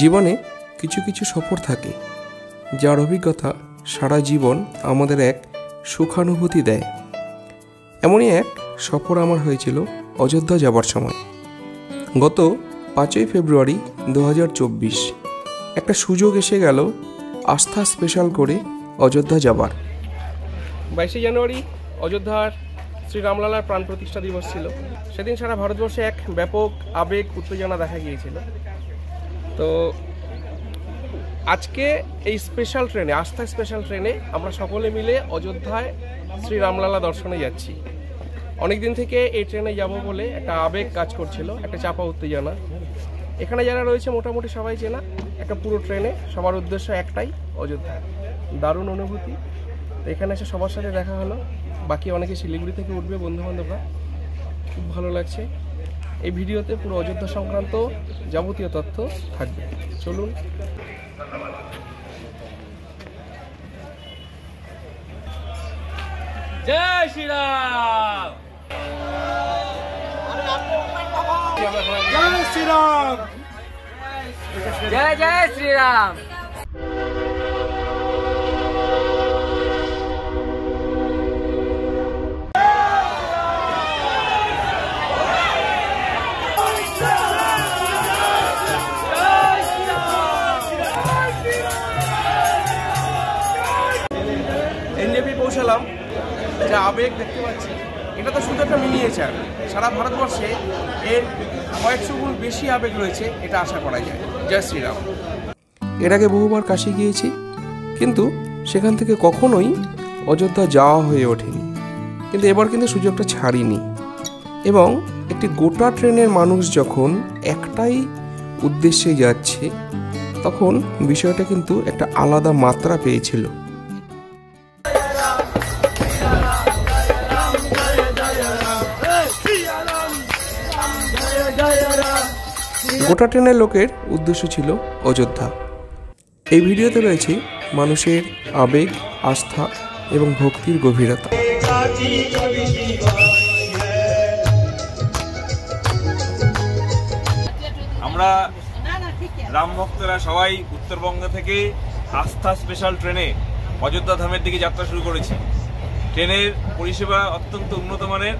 জীবনে কিছু কিছু সফর থাকে যার অভিজ্ঞতা সারা জীবন আমাদের এক সুখানুভূতি দেয়। এমনই এক সফর আমার হয়েছিল অযোধ্যা যাবার সময়। গত 5ই ফেব্রুয়ারি 2024 একটা সুযোগ এসে গেল আস্থা স্পেশাল করে অযোধ্যা যাবার। 22শে জানুয়ারি অযোধ্যার শ্রী রামলালার প্রাণ প্রতিষ্ঠা দিবস ছিল। সেদিন সারা ভারতবর্ষে এক ব্যাপক আবেগ উত্তেজনা দেখা গিয়েছিল। তো আজকে এই স্পেশাল ট্রেনে, আস্থা স্পেশাল ট্রেনে আমরা সকলে মিলে অযোধ্যায় শ্রী রামলালা দর্শনে যাচ্ছি। অনেকদিন থেকে এই ট্রেনে যাব বলে একটা আবেগ কাজ করছিল, একটা চাপা উত্তেজনা। এখানে যারা রয়েছে মোটামুটি সবাই চেনা। একটা পুরো ট্রেনে সবার উদ্দেশ্য একটাই, অযোধ্যা। দারুণ অনুভূতি। তো এখানে এসে সবার সাথে দেখা হলো। বাকি অনেকে শিলিগুড়ি থেকে উঠবে, বন্ধুবান্ধবরা। খুব ভালো লাগছে। এই ভিডিওতে পুরো অযোধ্যা সংক্রান্ত যাবতীয় তথ্য থাকবে। চলুন। জয় শ্রীরাম, জয় শ্রীরাম, জয় জয় শ্রীরাম। এনজেপি পৌঁছালাম। যা আবেগ দেখতে পাচ্ছি, এটা তো শুধু একটা মিনিয়েচার। সারা ভারতবর্ষে এর কয়েকশো গুণ বেশি আবেগ রয়েছে, এটা আশা করা যায়। জয় শ্রীরাম। এর আগে বহুবার কাশী গিয়েছি, কিন্তু সেখান থেকে কখনোই অযোধ্যা যাওয়া হয়ে ওঠেনি। কিন্তু এবার কিন্তু সুযোগটা ছাড়িনি। এবং একটি গোটা ট্রেনের মানুষ যখন একটাই উদ্দেশ্যে যাচ্ছে, তখন বিষয়টা কিন্তু একটা আলাদা মাত্রা পেয়েছিল। গোটা ট্রেনের লোকের উদ্দেশ্য ছিল অযোধ্যা। এই ভিডিওতে রয়েছে মানুষের আবেগ, আস্থা এবং ভক্তির গভীরতা। আমরা রাম ভক্তরা সবাই উত্তরবঙ্গ থেকে আস্থা স্পেশাল ট্রেনে অযোধ্যা ধামের দিকে যাত্রা শুরু করেছি। ট্রেনের পরিষেবা অত্যন্ত উন্নত মানের।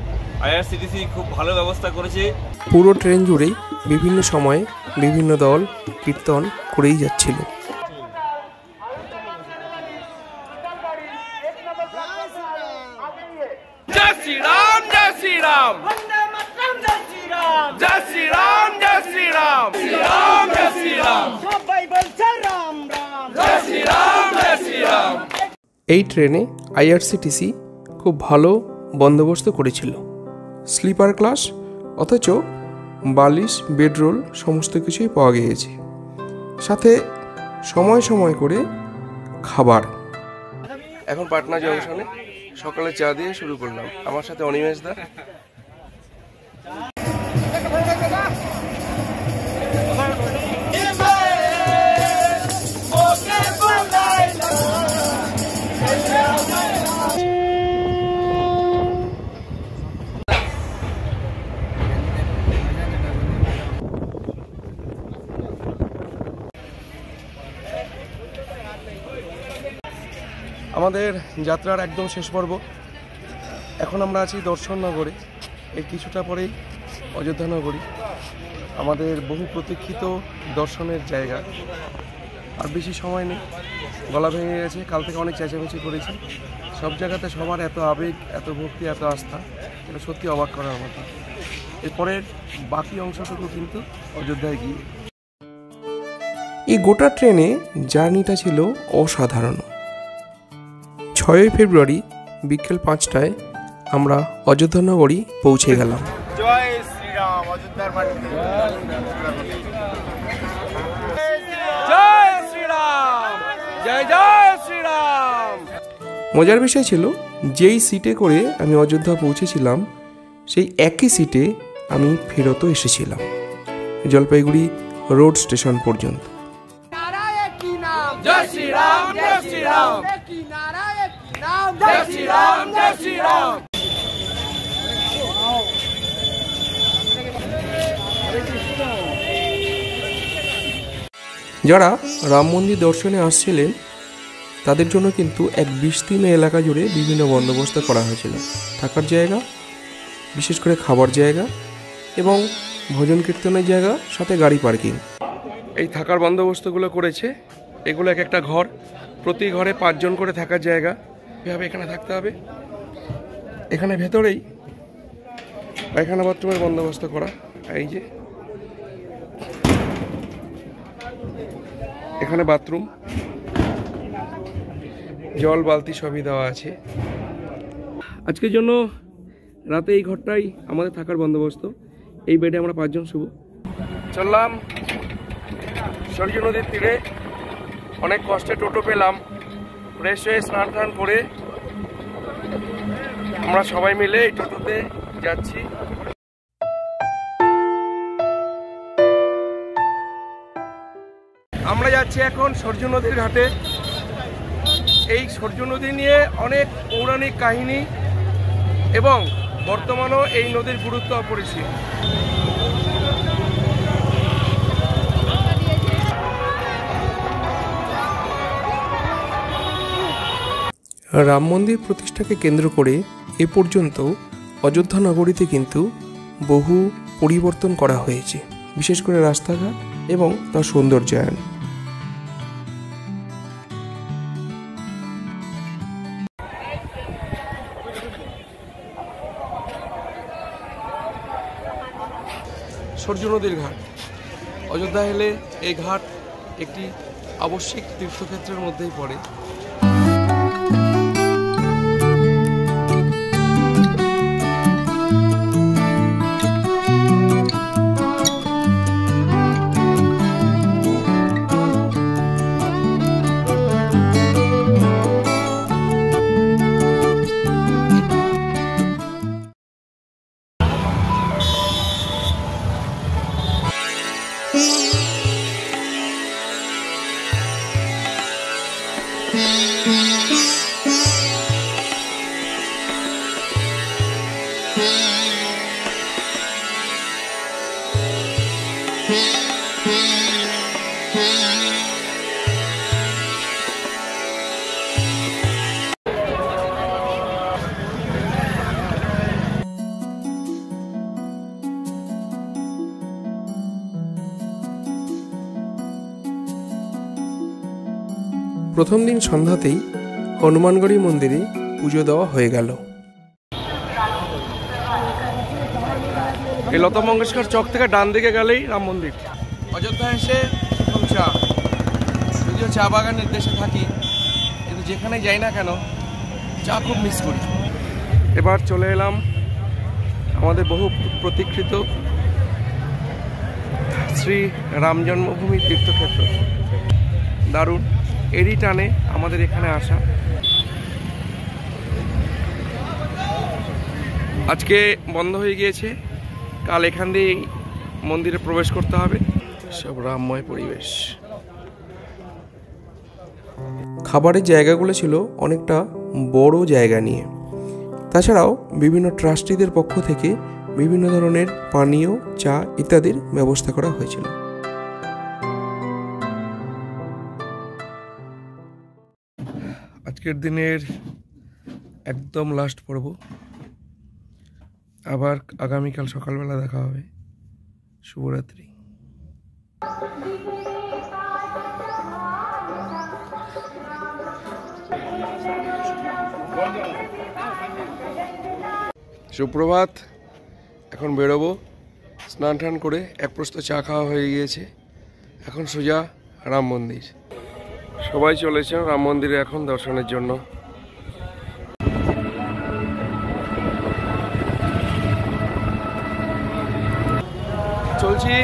আইআরসিটিসি খুব ভালো ব্যবস্থা করেছে। পুরো ট্রেন জুড়েই বিভিন্ন সময়ে বিভিন্ন দল কীর্তন করেই যাচ্ছিল। জয় শ্রীরাম, জয় শ্রীরাম, জয় শ্রীরাম, জয় শ্রীরাম, শ্রীরাম জয় শ্রীরাম, সবাই বলছে রাম রাম, জয় শ্রীরাম, জয় শ্রীরাম। এই ট্রেনে আইআরসিটিসি খুব ভালো বন্দোবস্ত করেছিল। স্লিপার ক্লাস, অথচ বালিশ, বেডরোল সমস্ত কিছুই পাওয়া গিয়েছে। সাথে সময় সময় করে খাবার। এখন পাটনা জংশনে সকালে চা দিয়ে শুরু করলাম। আমার সাথে অনিমেষ দা। আমাদের যাত্রার একদম শেষ পর্ব। এখন আমরা আছি দর্শন নগরে। এর কিছুটা পরেই অযোধ্যা নগরী, আমাদের বহু প্রতীক্ষিত দর্শনের জায়গা। আর বেশি সময় নেই, গলা ভেঙে গেছে। কাল থেকে অনেক চেঁচামেচি করেছি। সব জায়গাতে সবার এত আবেগ, এত ভক্তি, এত আস্থা, এটা সত্যি অবাক করার মতো। এরপরের বাকি অংশটুকু কিন্তু অযোধ্যায় গিয়ে। এই গোটা ট্রেনে জার্নিটা ছিল অসাধারণ। 6ই ফেব্রুয়ারি বিকেল 5টায় আমরা অযোধ্যা নগরী পৌঁছে গেলাম। জয় শ্রীরাম, অযোধ্যার মাটিতে জয় শ্রীরাম, জয় জয় শ্রীরাম। মজার বিষয় ছিল, যেই সিটে করে আমি অযোধ্যা পৌঁছেছিলাম, সেই একই সিটে আমি ফেরতও এসেছিলাম, জলপাইগুড়ি রোড স্টেশন পর্যন্ত। জয় শ্রীরাম, জয় শ্রীরাম, জয় শ্রীরাম, জয় শ্রীরাম। যারা রাম মন্দির দর্শনে আসছিলেন তাদের জন্য কিন্তু এক বিস্তীর্ণ এলাকা জুড়ে বিভিন্ন বন্দোবস্ত করা হয়েছিল, থাকার জায়গা, বিশেষ করে খাবার জায়গা এবং ভজন কীর্তনের জায়গা, সাথে গাড়ি পার্কিং। এই থাকার বন্দোবস্তগুলো করেছে, এগুলো এক একটা ঘর, প্রতি ঘরে 5 জন করে থাকার জায়গা, এভাবে এখানে থাকতে হবে। এখানে ভেতরেই পায়খানা বাথরুমের বন্দোবস্ত করা, এই যে এখানে বাথরুম, জল বালতি সবই দেওয়া আছে। আজকের জন্য রাতে এই ঘরটাই আমাদের থাকার বন্দোবস্ত। এই বেডে আমরা 5 জন শুব। চললাম সরজু নদীর তীরে, অনেক কষ্টে টোটো পেলাম, ফ্রেশ হয়ে স্নান টান করে আমরা সবাই মিলে এই টোটোতে যাচ্ছি। আমরা যাচ্ছি এখন সরজু নদীর ঘাটে। এই সরজু নদী নিয়ে অনেক পৌরাণিক কাহিনী এবং বর্তমানেও এই নদীর গুরুত্ব অপরিসীম। রাম মন্দির প্রতিষ্ঠাকে কেন্দ্র করে এ পর্যন্ত অযোধ্যা নগরীতে কিন্তু বহু পরিবর্তন করা হয়েছে, বিশেষ করে রাস্তাঘাট এবং তার সৌন্দর্যায়ন। সরজু নদীর ঘাট, অযোধ্যা এলে এই ঘাট একটি আবশ্যিক তীর্থক্ষেত্রের মধ্যেই পড়ে। প্রথম দিন সন্ধ্যাতেই হনুমানগড়ি মন্দিরে পুজো দেওয়া হয়ে গেল। এই লতা মঙ্গেশকর চক থেকে ডান দিকে গেলেই রাম মন্দির। অযোধ্যা এসে প্রথম চা, যদিও চা বাগানের দেশে থাকি কিন্তু যেখানে যাই না কেন চা খুব মিস করি। এবার চলে এলাম আমাদের বহু প্রতীক্ষিত শ্রী রাম জন্মভূমি তীর্থক্ষেত্র। দারুণ, এরই টানে আমাদের এখানে আসা। আজকে বন্ধ হয়ে গিয়েছে, কাল এখান দিয়ে মন্দিরে প্রবেশ করতে হবে। সব রামময় পরিবেশ। খাবারের জায়গাগুলো ছিল অনেকটা বড় জায়গা নিয়ে, তাছাড়াও বিভিন্ন ট্রাস্টিদের পক্ষ থেকে বিভিন্ন ধরনের পানীয়, চা ইত্যাদির ব্যবস্থা করা হয়েছিল। আজকের দিনের একদম লাস্ট পর্ব, আবার আগামীকাল সকালবেলা দেখা হবে। শুভরাত্রি। সুপ্রভাত। এখন বেরোবো, স্নান টান করে এক প্রস্ত চা খাওয়া হয়ে গিয়েছে। এখন সোজা রাম মন্দির। সবাই চলেছে রাম মন্দিরে এখন দর্শনের জন্য। চলছি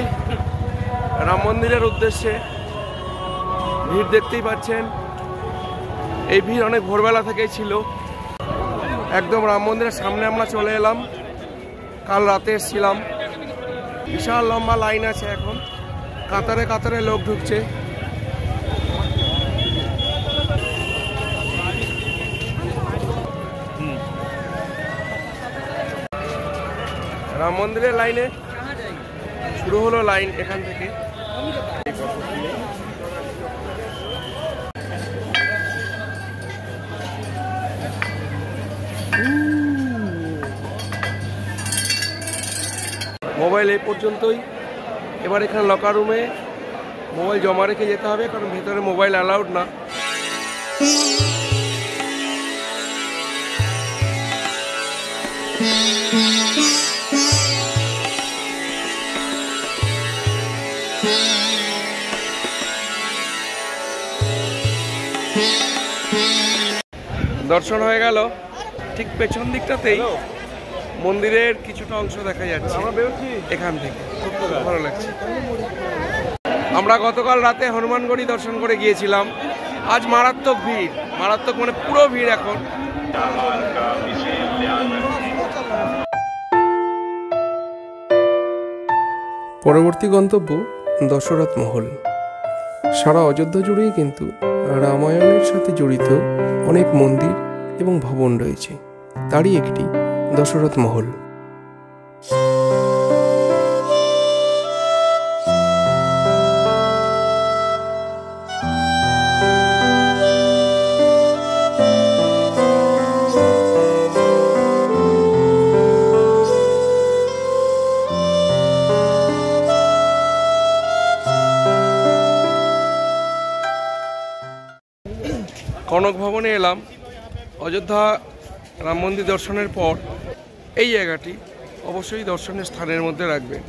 রাম মন্দিরের উদ্দেশ্যে। ভিড় দেখতেই পাচ্ছেন, এই ভিড় অনেক ভোরবেলা থেকেই ছিল। একদম রাম মন্দিরের সামনে আমরা চলে এলাম। কাল রাতে এসেছিলাম, বিশাল লম্বা লাইন আছে। এখন কাতারে কাতারে লোক ঢুকছে। রাম মন্দিরের লাইনে শুরু হলো লাইন এখান থেকে। মোবাইল এই পর্যন্তই। এবার এখানে লকার রুমে মোবাইল জমা রেখে যেতে হবে, কারণ ভেতরে মোবাইল অ্যালাউড না। দর্শন হয়ে গেল। ঠিক পেছন দিকটাতেই মন্দিরের কিছুটা অংশ দেখা যাচ্ছে এখান থেকে, খুব ভালো লাগছে। আমরা গতকাল রাতে হনুমানগড়ি দর্শন করে গিয়েছিলাম। আজ মারাত্মক ভিড়, মারাত্মক মানে পুরো ভিড় এখন। পরবর্তী গন্তব্য দশরথ মহল। সারা অযোধ্যা জুড়েই কিন্তু রামায়ণের সাথে জড়িত অনেক মন্দির এবং ভবন রয়েছে, তারই একটি দশরথ মহল। কনক ভবনে এলাম। অযোধ্যা রাম মন্দির দর্শনের পর এই জায়গাটি অবশ্যই দর্শনের স্থানের মধ্যে রাখবেন।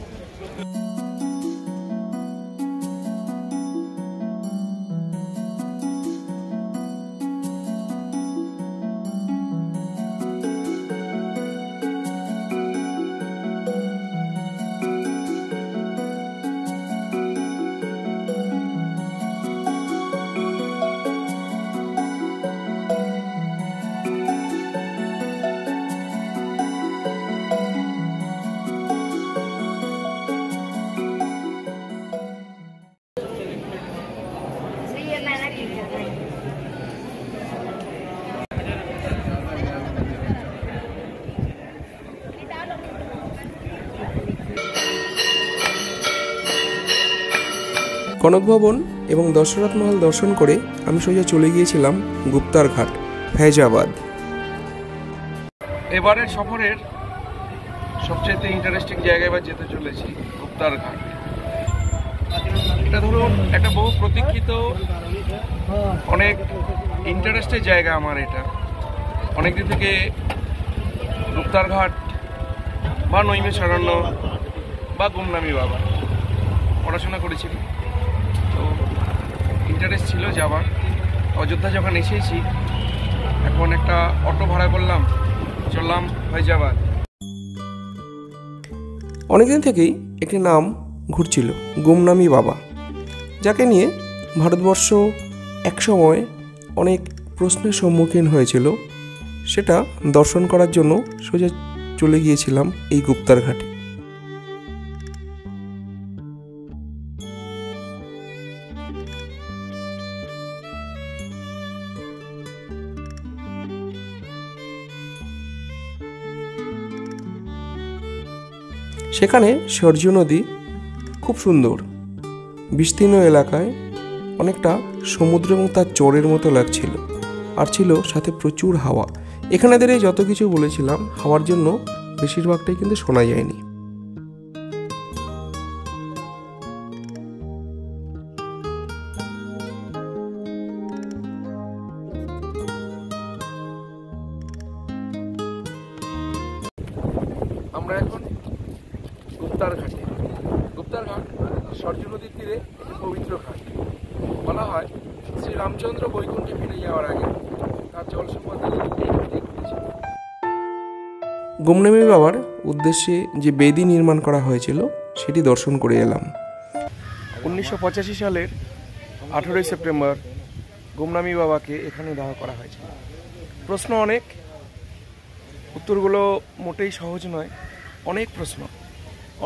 কনক ভবন এবং দশরথ মহল দর্শন করে আমি সোজা চলে গিয়েছিলাম গুপ্তার ঘাট, ফৈজাবাদ। এবারের সফরের সবচেয়ে ইন্টারেস্টিং জায়গায় এবার যেতে চলেছি গুপ্তার ঘাট। এটা ধরুন একটা বহু প্রতীক্ষিত অনেক ইন্টারেস্টের জায়গা আমার। এটা অনেকদিন থেকে গুপ্তার ঘাট বা নৈমিষারণ্য বা গুমনামি বাবা পড়াশোনা করেছিলাম, তো ইন্টারেস্ট ছিল যাবার। অযোধ্যা যখন এসেছি, এখন একটা অটো ভাড়া করলাম, চললাম ফৈজাবাদ। অনেকদিন থেকেই একটি নাম ঘুরছিল, গুমনামি বাবা, যাকে নিয়ে ভারতবর্ষ একসময় অনেক প্রশ্নের সম্মুখীন হয়েছিল। সেটা দর্শন করার জন্য সোজা চলে গিয়েছিলাম এই গুপ্তার ঘাটে। সেখানে সরজু নদী খুব সুন্দর, বিস্তীর্ণ এলাকায় অনেকটা সমুদ্র এবং তার চরের মতো লাগছিল, আর ছিল সাথে প্রচুর হাওয়া। এখানে দাঁড়িয়ে যত কিছু বলেছিলাম, হাওয়ার জন্য বেশিরভাগটাই কিন্তু শোনা যায়নি। আমরা এখন গুপ্তার ঘাটে। গুপ্তার ঘাট সরজু নদীর তীরে একটি পবিত্র ঘাট। বলা হয় শ্রী রামচন্দ্র বৈকুণ্ঠে ফিরে যাওয়ার আগে তার জল সম্পদ ঘটেছিল। গুমনামি বাবার উদ্দেশ্যে যে বেদি নির্মাণ করা হয়েছিল সেটি দর্শন করে এলাম। 1985 সালের 18 সেপ্টেম্বর গুমনামি বাবাকে এখানে দাহ করা হয়েছিল। প্রশ্ন অনেক, উত্তরগুলো মোটেই সহজ নয়। অনেক প্রশ্ন,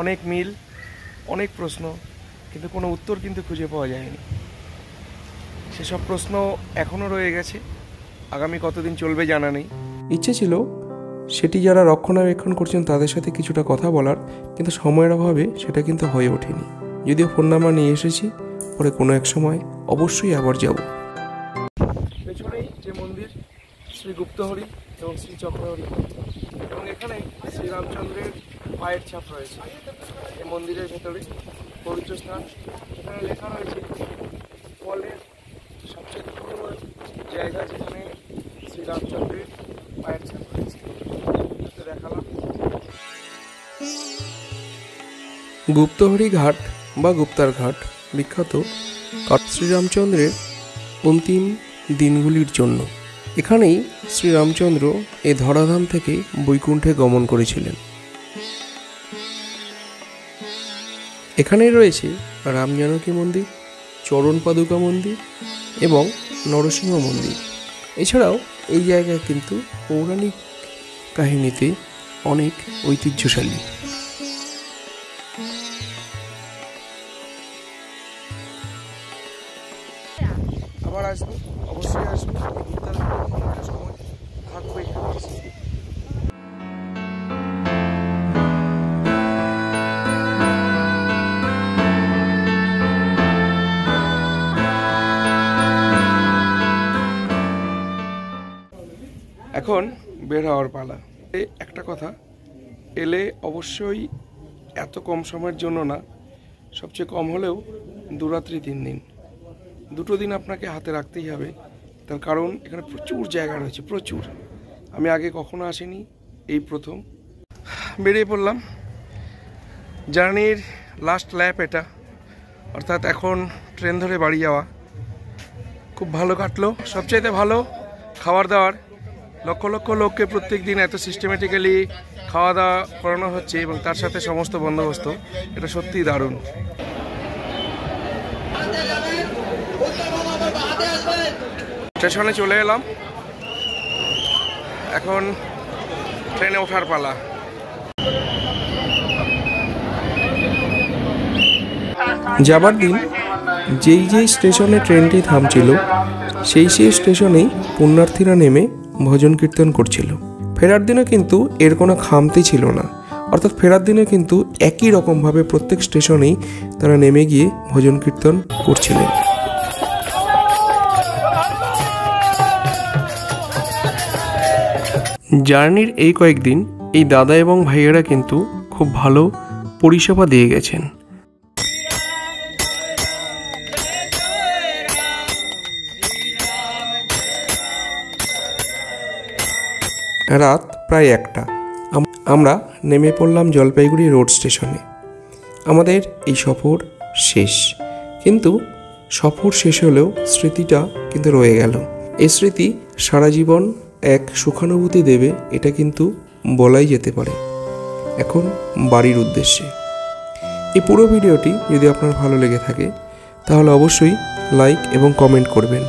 অনেক মিল, অনেক প্রশ্ন, কিন্তু কোনো উত্তর কিন্তু খুঁজে পাওয়া যায়নি। সেসব প্রশ্ন এখনও রয়ে গেছে, আগামী কতদিন চলবে জানা নেই। ইচ্ছে ছিল সেটি যারা রক্ষণাবেক্ষণ করছেন তাদের সাথে কিছুটা কথা বলার, কিন্তু সময়ের অভাবে সেটা কিন্তু হয়ে ওঠেনি। যদিও ফোন নাম্বার নিয়ে এসেছি, পরে কোনো এক সময় অবশ্যই আবার যাব। পেছনেই যে মন্দির শ্রী গুপ্তহরি, এবং শ্রীচক্রও লিখন, এবং এখানে শ্রীরামচন্দ্রের পায়ের ছাপ রয়েছে এই মন্দিরের ভেতরে পবিত্র স্থান। এখানে লেখা রয়েছে ফলের সবচেয়ে পুরনো জায়গা যেখানে শ্রীরামচন্দ্রের পায়ের ছাপ রয়েছে। দেখালাম গুপ্তহরি ঘাট বা গুপ্তার ঘাট বিখ্যাত শ্রীরামচন্দ্রের অন্তিম দিনগুলির জন্য। এখানেই শ্রীরামচন্দ্র এই ধরাধাম থেকে বৈকুণ্ঠে গমন করেছিলেন। এখানেই রয়েছে রাম জানকী মন্দির, চরণ পাদুকা মন্দির এবং নরসিংহ মন্দির। এছাড়াও এই জায়গায় কিন্তু পৌরাণিক কাহিনীতে অনেক ঐতিহ্যশালী। আবার আসবো, অবশ্যই আসবো। সময় থাকবো এখানে। এখন বের হওয়ার পালা। একটা কথা, এলে অবশ্যই এত কম সময়ের জন্য না, সবচেয়ে কম হলেও 2 রাত্রি 3 দিন, 2টো দিন আপনাকে হাতে রাখতেই হবে। তার কারণ এখানে প্রচুর জায়গা রয়েছে, প্রচুর। আমি আগে কখনো আসিনি, এই প্রথম। বেরিয়ে পড়লাম। জার্নির লাস্ট ল্যাপ এটা, অর্থাৎ এখন ট্রেন ধরে বাড়ি যাওয়া। খুব ভালো কাটলো। সবচাইতে ভালো খাবার দাবার। লক্ষ লক্ষ লোককে প্রত্যেক দিন এত সিস্টেমেটিক্যালি খাওয়া দাওয়া করানো হচ্ছে এবং তার সাথে সমস্ত বন্দোবস্ত, এটা সত্যিই দারুণ। স্টেশনে চলে এলাম, এখন ট্রেনে ওঠার পালা। যাবার দিন যেই স্টেশনে ট্রেনটি থামছিল সেই স্টেশনেই পুণ্যার্থীরা নেমে ভজন কীর্তন করছিল। ফেরার দিনে কিন্তু এর কোনো খামতি ছিল না, অর্থাৎ ফেরার দিনে কিন্তু একই রকমভাবে প্রত্যেক স্টেশনেই তারা নেমে গিয়ে ভজন কীর্তন করছিলেন। জার্নির এই কয়েকদিন এই দাদা এবং ভাইয়েরা কিন্তু খুব ভালো পরিষেবা দিয়ে গেছেন। রাত প্রায় 1টা। আমরা নেমে পড়লাম জলপাইগুড়ি রোড স্টেশনে। আমাদের এই সফর শেষ, কিন্তু সফর শেষ হলেও স্মৃতিটা কিন্তু রয়ে গেল। এই স্মৃতি সারা জীবন এক সুখানুভূতি দেবে, এটা কিন্তু বলাই যেতে পারে। এখন বাড়ির উদ্দেশ্যে। এই পুরো ভিডিওটি যদি আপনার ভালো লেগে থাকে তাহলে অবশ্যই লাইক এবং কমেন্ট করবেন।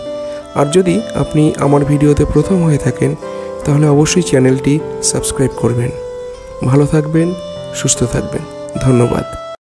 আর যদি আপনি আমার ভিডিওতে প্রথম হয়ে থাকেন তাহলে অবশ্যই চ্যানেলটি সাবস্ক্রাইব করবেন। ভালো থাকবেন, সুস্থ থাকবেন। ধন্যবাদ।